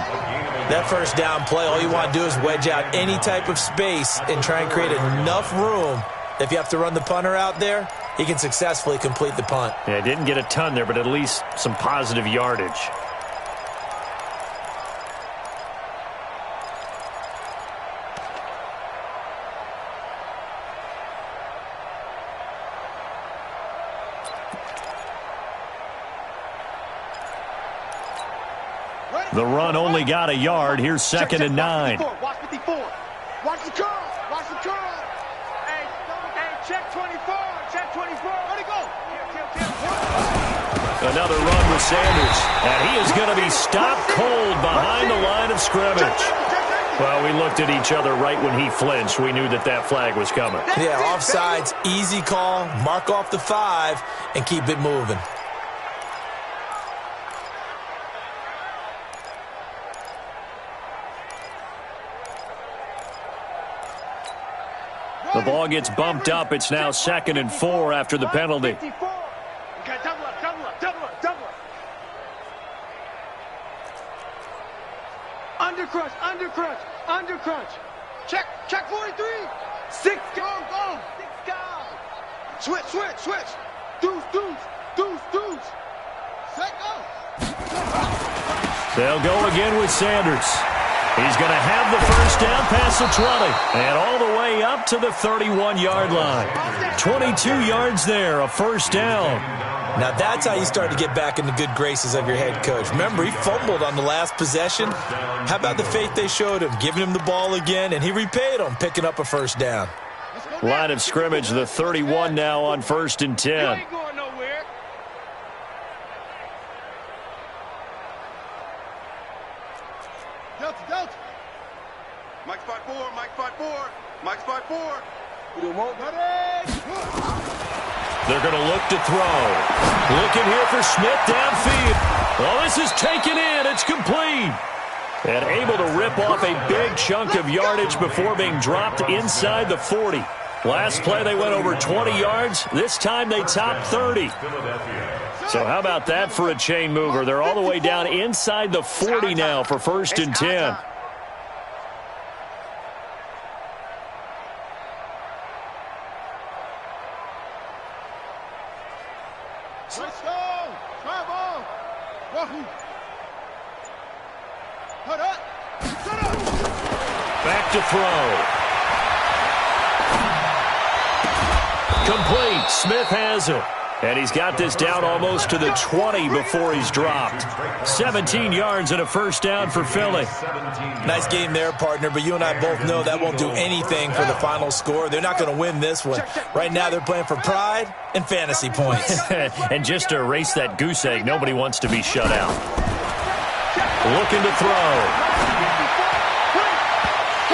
That first down play, all you want to do is wedge out any type of space and try and create enough room. If you have to run the punter out there, he can successfully complete the punt. Yeah, didn't get a ton there, but at least some positive yardage. The run only got a yard. Here's 2nd and 9. Watch 54. Watch the curl. Watch the curl. Hey, check 24. Check 24. Where'd he go? Another run with Sanders. And he is going to be stopped cold behind the line of scrimmage. Well, we looked at each other right when he flinched. We knew that that flag was coming. Yeah, offsides, easy call. Mark off the 5 and keep it moving. The ball gets bumped up. It's now 2nd and 4 after the penalty. Okay, double up. Undercrunch. Check 43. 6, go. 6 guys. Switch. Deuce. Set, go. They'll go again with Sanders. He's going to have the first down past the 20 and all the way up to the 31-yard line. 22 yards there, a first down. Now that's how you start to get back in the good graces of your head coach. Remember, he fumbled on the last possession. How about the faith they showed him, giving him the ball again, and he repaid them, picking up a first down. Line of scrimmage, the 31 now on 1st and 10. Delta. Mike's 5-4. They're going to look to throw. Looking here for Smith downfield. Well, this is taken in. It's complete. And able to rip off a big chunk of yardage before being dropped inside the 40. Last play, they went over 20 yards. This time, they topped 30. So how about that for a chain mover? They're all the way down inside the 40 now for 1st and 10. Let's go. Travel. Wahoo. Put up. Back to throw. Complete. Smith has it. And he's got this down almost to the 20 before he's dropped. 17 yards and a first down for Philly. Nice game there, partner, but you and I both know that won't do anything for the final score. They're not going to win this one. Right now they're playing for pride and fantasy points. And just to erase that goose egg, nobody wants to be shut out. Looking to throw.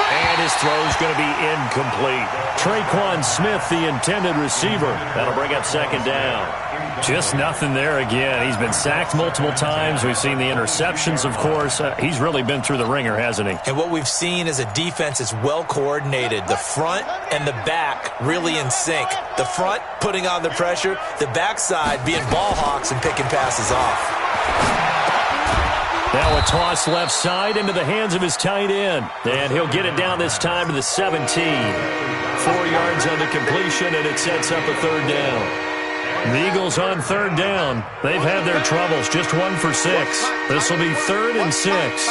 And his throw's going to be incomplete. Traquan Smith, the intended receiver. That'll bring up second down. Just nothing there again. He's been sacked multiple times. We've seen the interceptions, of course. He's really been through the ringer, hasn't he? And what we've seen is a defense is well coordinated. The front and the back really in sync. The front putting on the pressure, the backside being ball hawks and picking passes off. Now a toss left side into the hands of his tight end. And he'll get it down this time to the 17. 4 yards on the completion, and it sets up a third down. The Eagles on third down. They've had their troubles. Just 1 for 6. This will be 3rd and 6.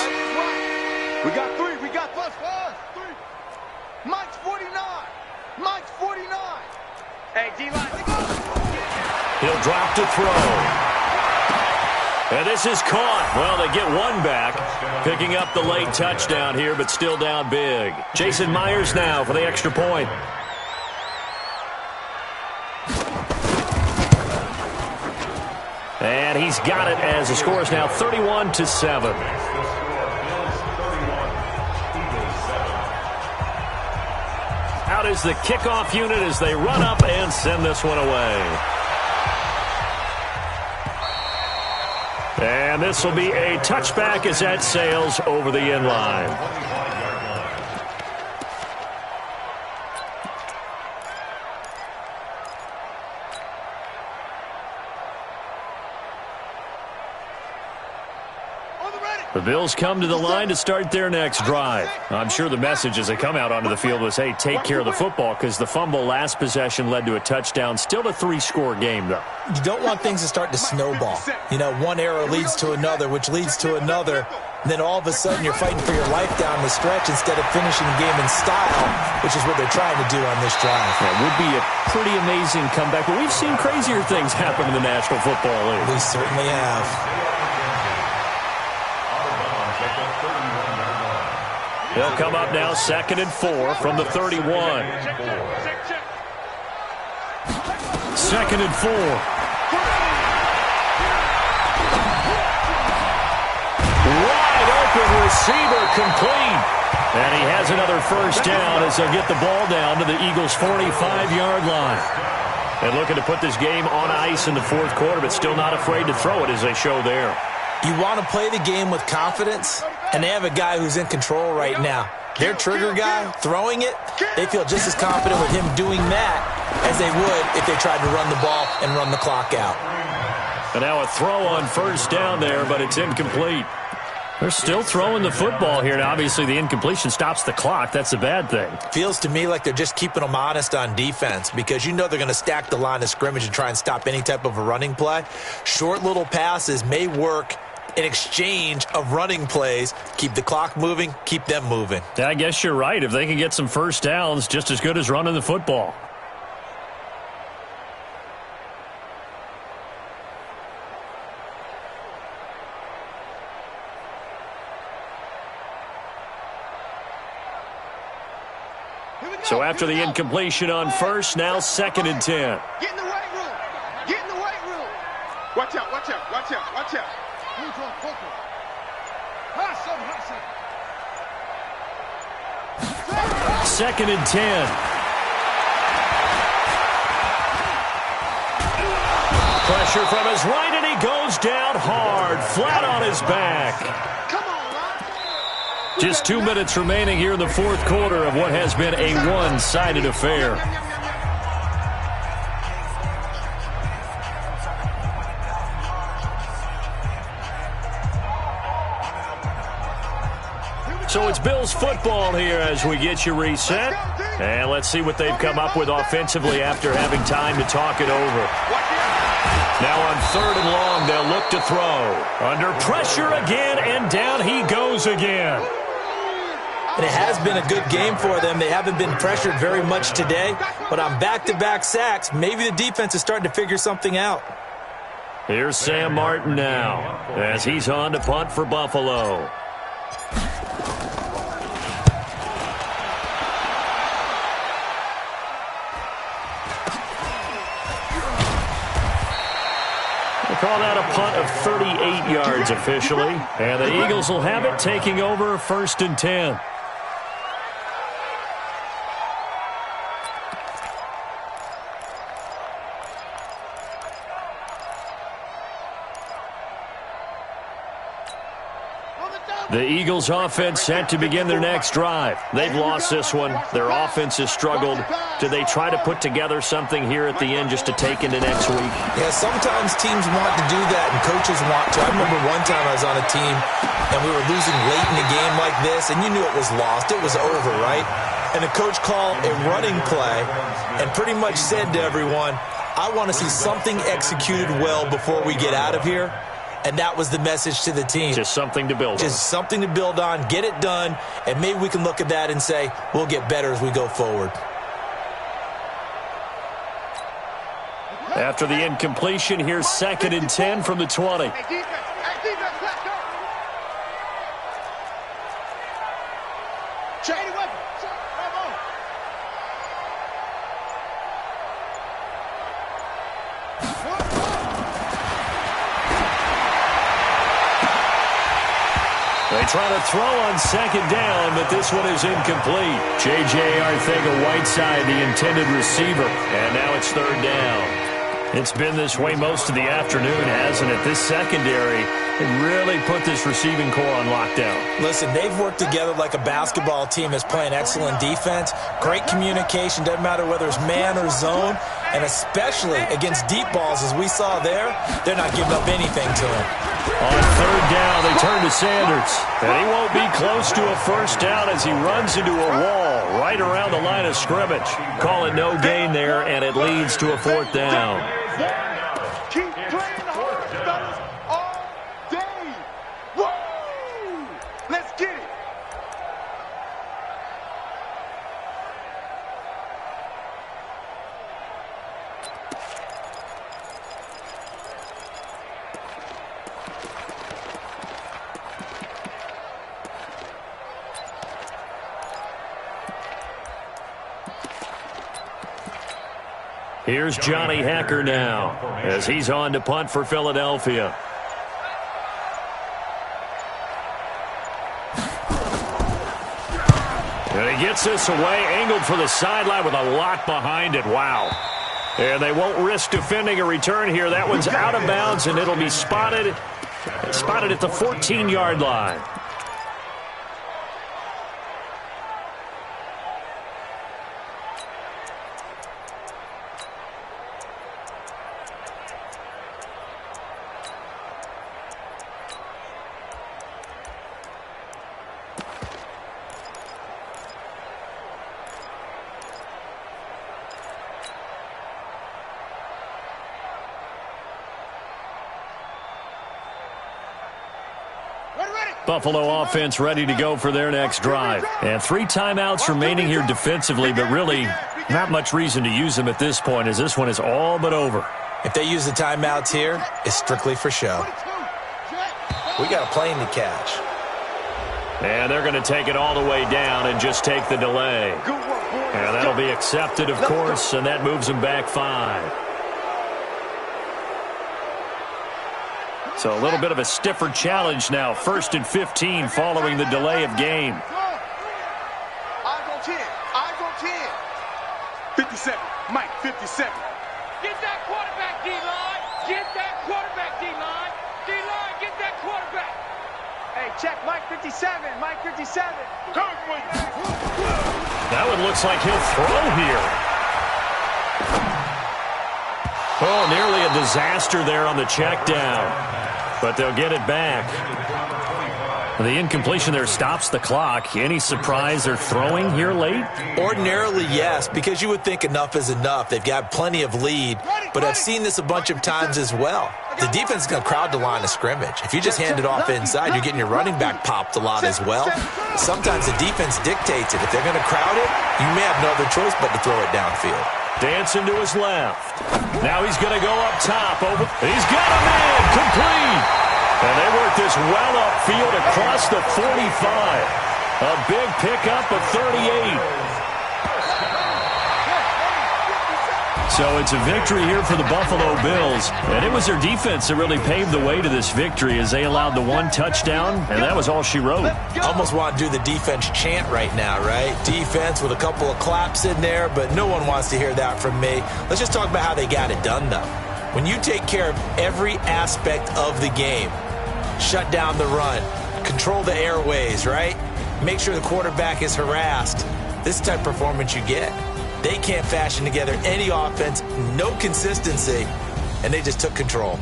We got 3. We got plus 3. Mike's 49. Mike's 49. Hey, D-line. He'll drop to throw. And this is caught. Well, they get one back. Picking up the late touchdown here, but still down big. Jason Myers now for the extra point. And he's got it as the score is now 31-7. Out is the kickoff unit as they run up and send this one away. And this will be a touchback as that sails over the end line. The Bills come to the line to start their next drive. I'm sure the message as they come out onto the field was, hey, take care of the football, because the fumble last possession led to a touchdown. Still a 3-score game, though. You don't want things to start to snowball. You know, one error leads to another, which leads to another. And then all of a sudden you're fighting for your life down the stretch instead of finishing the game in style, which is what they're trying to do on this drive. That would be a pretty amazing comeback. But we've seen crazier things happen in the National Football League. We certainly have. He'll come up now 2nd and 4 from the 31. 2nd and 4. Wide open receiver complete. And he has another first down as they'll get the ball down to the Eagles' 45-yard line. And looking to put this game on ice in the 4th quarter, but still not afraid to throw it as they show there. You want to play the game with confidence, and they have a guy who's in control right now. Their trigger guy, throwing it, they feel just as confident with him doing that as they would if they tried to run the ball and run the clock out. And now a throw on first down there, but it's incomplete. They're still throwing the football here, and obviously the incompletion stops the clock. That's a bad thing. Feels to me like they're just keeping them honest on defense, because you know they're going to stack the line of scrimmage and try and stop any type of a running play. Short little passes may work in exchange of running plays. Keep the clock moving, keep them moving. I guess you're right. If they can get some first downs, just as good as running the football. So after the incompletion on first, now 2nd and 10. Get in the right room. Get in the right room. Watch out, watch out, watch out, watch out. 2nd and 10. Pressure from his right, and he goes down hard, flat on his back. Just 2 minutes remaining here in the 4th quarter of what has been a one-sided affair. So it's Bills football here as we get you reset. And let's see what they've come up with offensively after having time to talk it over. Now on 3rd and long, they'll look to throw. Under pressure again, and down he goes again. And it has been a good game for them. They haven't been pressured very much today, but on back-to-back sacks, maybe the defense is starting to figure something out. Here's Sam Martin now as he's on to punt for Buffalo. They call that a punt of 38 yards officially. And the Eagles will have it, taking over 1st and 10. The Eagles offense set to begin their next drive. They've lost this one. Their offense has struggled. Do they try to put together something here at the end just to take into next week? Yeah, sometimes teams want to do that and coaches want to. I remember one time I was on a team and we were losing late in a game like this and you knew it was lost. It was over, right? And the coach called a running play and pretty much said to everyone, I want to see something executed well before we get out of here. And that was the message to the team. Just something to build on. Just something to build on, get it done, and maybe we can look at that and say, we'll get better as we go forward. After the incompletion, here's 2nd and 10 from the 20. They try to throw on 2nd down, but this one is incomplete. J.J. Arcega-Whiteside, the intended receiver, and now it's 3rd down. It's been this way most of the afternoon, hasn't it? This secondary, it really put this receiving core on lockdown. Listen, they've worked together like a basketball team that's playing excellent defense. Great communication, doesn't matter whether it's man or zone, and especially against deep balls, as we saw there, they're not giving up anything to him. On 3rd down, they turn to Sanders, and he won't be close to a 1st down as he runs into a wall right around the line of scrimmage. Call it no gain there, and it leads to a 4th down. Keep playing hard, fellas, all day. Woo! Let's get it. Here's Johnny Hacker now as he's on to punt for Philadelphia. And he gets this away, angled for the sideline with a lot behind it. Wow. And they won't risk defending a return here. That one's out of bounds, and it'll be spotted at the 14-yard line. Buffalo offense ready to go for their next drive. And 3 timeouts remaining here defensively, but really not much reason to use them at this point as this one is all but over. If they use the timeouts here, it's strictly for show. We got a plane to catch. And they're going to take it all the way down and just take the delay. And that'll be accepted, of course, and that moves them back 5. So a little bit of a stiffer challenge now. 1st and 15 following the delay of game. Eyes on 10. Eyes on 10. 57. Mike, 57. Get that quarterback, D-line. Get that quarterback, D-line. D-line, get that quarterback. Hey, check Mike 57. Mike 57. That one looks like he'll throw here. Oh, nearly a disaster there on the check down. But they'll get it back. The incompletion there stops the clock. Any surprise they're throwing here late? Ordinarily, yes, because you would think enough is enough. They've got plenty of lead, but I've seen this a bunch of times as well. The defense is going to crowd the line of scrimmage. If you just hand it off inside, you're getting your running back popped a lot as well. Sometimes the defense dictates it. If they're going to crowd it, you may have no other choice but to throw it downfield. Dancing to his left. Now he's going to go up top. He's got a man. Complete. And they work this well upfield across the 45. A big pickup of 38. So it's a victory here for the Buffalo Bills. And it was their defense that really paved the way to this victory as they allowed the 1 touchdown, and that was all she wrote. Almost want to do the defense chant right now, right? Defense with a couple of claps in there, but no one wants to hear that from me. Let's just talk about how they got it done, though. When you take care of every aspect of the game, shut down the run, control the airways, right? Make sure the quarterback is harassed. This type of performance you get. They can't fashion together any offense, no consistency, and they just took control.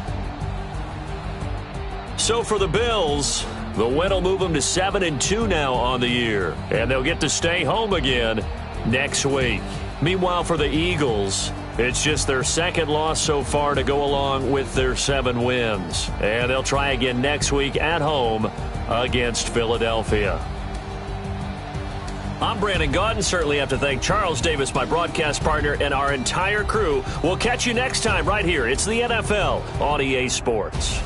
So for the Bills, the win will move them to 7-2 now on the year, and they'll get to stay home again next week. Meanwhile, for the Eagles, it's just their second loss so far to go along with their 7 wins, and they'll try again next week at home against Philadelphia. I'm Brandon Gaudin. Certainly have to thank Charles Davis, my broadcast partner, and our entire crew. We'll catch you next time right here. It's the NFL on EA Sports.